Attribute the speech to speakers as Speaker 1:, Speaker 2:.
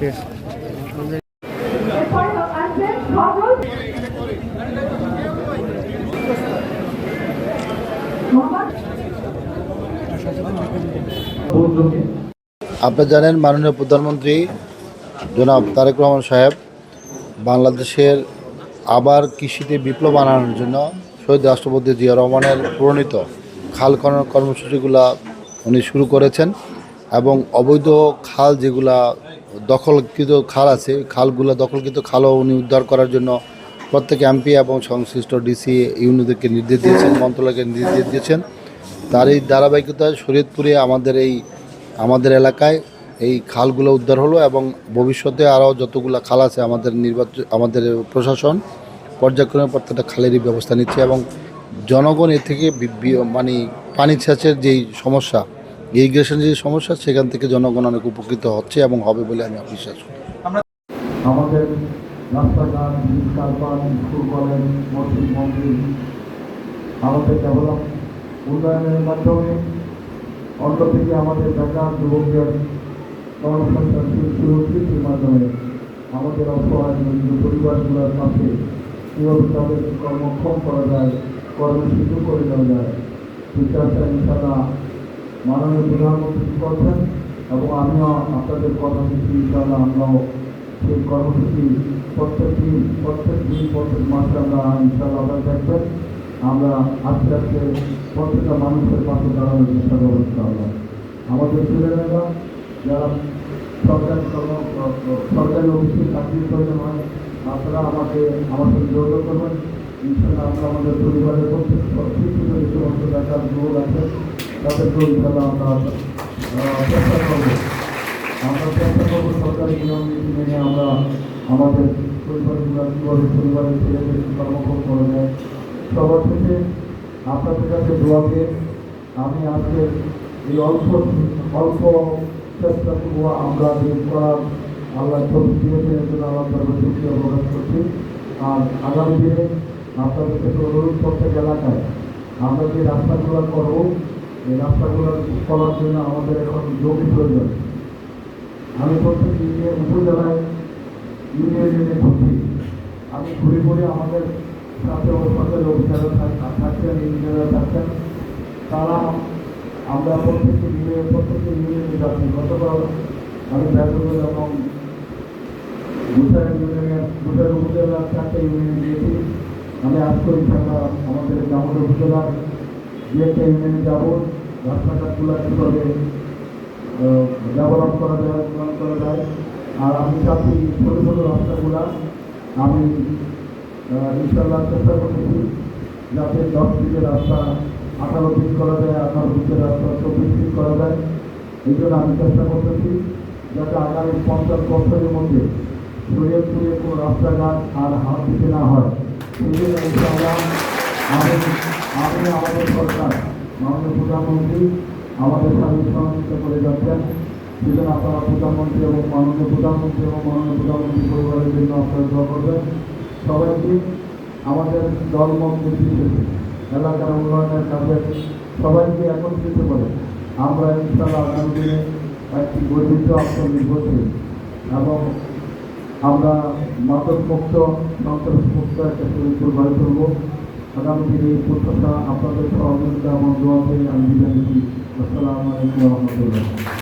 Speaker 1: ঠিক
Speaker 2: আপনারা জানেন মাননীয় প্রধানমন্ত্রী জনাব তারেক রহমান সাহেব বাংলাদেশের আবার কৃষিতে বিপ্লব আনানোর জন্য শহীদ রাষ্ট্রপতি জিয়া রহমানের প্রণীত খাল খনন কর্মসূচিগুলা উনি শুরু করেছেন এবং অবৈধ খাল যেগুলা দখলকৃত খাল আছে খালগুলো দখলকৃত খালও উনি উদ্ধার করার জন্য প্রত্যেক এমপি এবং সংশ্লিষ্ট ডিসি ইউনিদেরকে নির্দেশ দিয়েছেন, মন্ত্রণালয়কে নির্দেশ দিয়েছেন। তার এই ধারাবাহিকতায় শরীয়তপুরে আমাদের এলাকায় এই খালগুলো উদ্ধার হলো এবং ভবিষ্যতে আরও যতগুলো খাল আছে আমাদের প্রশাসন পর্যায়ক্রমে প্রত্যেকটা খালেরই ব্যবস্থা নিচ্ছে এবং জনগণ এর থেকে মানে পানি সেচের যেই সমস্যা, ইরিগেশনের যে সমস্যা, সেখান থেকে জনগণ অনেক উপকৃত হচ্ছে এবং হবে বলে আমি বিশ্বাস করি।
Speaker 3: আমাদের রাস্তাঘাট, স্কুল কলেজ, মসজিদ মন্দির আমাদের ডেভেলপ উন্নয়নের মাধ্যমে অন্যদিকে আমাদের বেকার যুবকদের কর্মসংস্থান সৃষ্টির মাধ্যমে আমাদের অসহায় পরিবারগুলোর পাশে কীভাবে তাদেরকে কর্মক্ষম করা যায়, কর্মসূচি করে দেওয়া যায়, বিচারটা ইনশাল্লাহ মাননীয় প্রধানমন্ত্রী করছেন এবং আমিও আপনাদের কথা দিচ্ছি। ইনশাল্লাহ আমরাও সেই কর্মসূচি প্রত্যেক মাসে আমরা ইনশাল্লাহ দেখবেন। আমরা আস্তে আস্তে প্রত্যেকটা মানুষের পাশে দাঁড়ানোর চেষ্টা ব্যবস্থা হলো। আমাদের ছেলেমেয়েরা যারা সরকারি অফিসে চাকরির প্রয়োজন হয়, আপনারা আমার সাথে যোগাযোগ করবেন। ইনশাল্লাহ আমরা আমাদের পরিবারের প্রত্যেক শিক্ষিত যে সমস্ত বেকার যুবক আছে তাদেরকেও ইনশাল্লাহ আমরা চেষ্টা করবো সরকারি নিয়ম নীতি মেনে আমরা আমাদের পরিবারগুলো কীভাবে পরিবারের ছেলেদের কর্মক্ষম করা যায়। সবার থেকে আপনাদের কাছে দোয়াকে আমি আজকে এই অল্প চেষ্টাটুকু আমরা করার আল্লাহ তৌফিক দিয়েছেন, এর জন্য আল্লাহ তাআলার শুকরিয়া প্রকাশ করছি। আর আগামী দিনে আপনাদের কাছে অনুরোধ প্রত্যেক এলাকায় আমরা যে রাস্তাগুলো করব, এই রাস্তাগুলো করার জন্য আমাদের এখন জমি প্রয়োজন। আমি প্রত্যেক উপজেলায় ইউনিয়নে ঘুরছি, আমি ঘুরে আমাদের সাথে সরকারি অফিসাররা থাকছেন, ইঞ্জিনিয়াররা থাকছেন, তারা আমরা প্রত্যেককে ইউনিয়নে যাচ্ছি। গতকাল আমি ব্যাঙ্গল এবং গুটার উপজেলার 4টে ইউনিয়নে গিয়েছি। আমি আজকে আমাদের গ্রামের উপজেলার যে একটা ইউনিয়নে যাব, রাস্তাঘাটগুলো কীভাবে ডেভেলপ করা যায়। আর আমি চাচ্ছি ছোটো ছোটো রাস্তাগুলা আমি ইনশাল্লাহ চেষ্টা করতেছি যাতে 10 ফিটের রাস্তা 18 ফিট করা যায়, 18 ফিটের রাস্তা 24 ফিট করা যায়। এই জন্য আমি চেষ্টা করতেছি যাতে আগামী 50 বছরের মধ্যে শরীয়তপুরে কোনো রাস্তাঘাট আর হাত দিতে না হয়। সেই জন্য ইনশাল্লাহ আমি আমাদের সরকার মাননীয় প্রধানমন্ত্রী আমাদের সাথে সহযোগিতা করে যাচ্ছেন। সেজন্য আপনারা প্রধানমন্ত্রী এবং মাননীয় প্রধানমন্ত্রী পরিবারের জন্য আপনারা দোয়া করবেন। সবাইকে আমাদের দলমত নির্বিশেষে এলাকার উন্নয়নের কাজে সবাইকে একত্রিত করে আমরা ইনশাআল্লাহ আগামী দিনে একটি গঠিত আত্মনির্ভরশীল এবং আমরা মাদকমুক্ত সন্ত্রাসমুক্ত একটা চরিত্র গড়ে তুলব। আগামী দিনে এই প্রত্যাশা আপনাদের সহযোগিতা এবং দোয়াতে আমি বিদায় নিচ্ছি। আসসালামু আলাইকুম ওয়া রাহমাতুল্লাহ।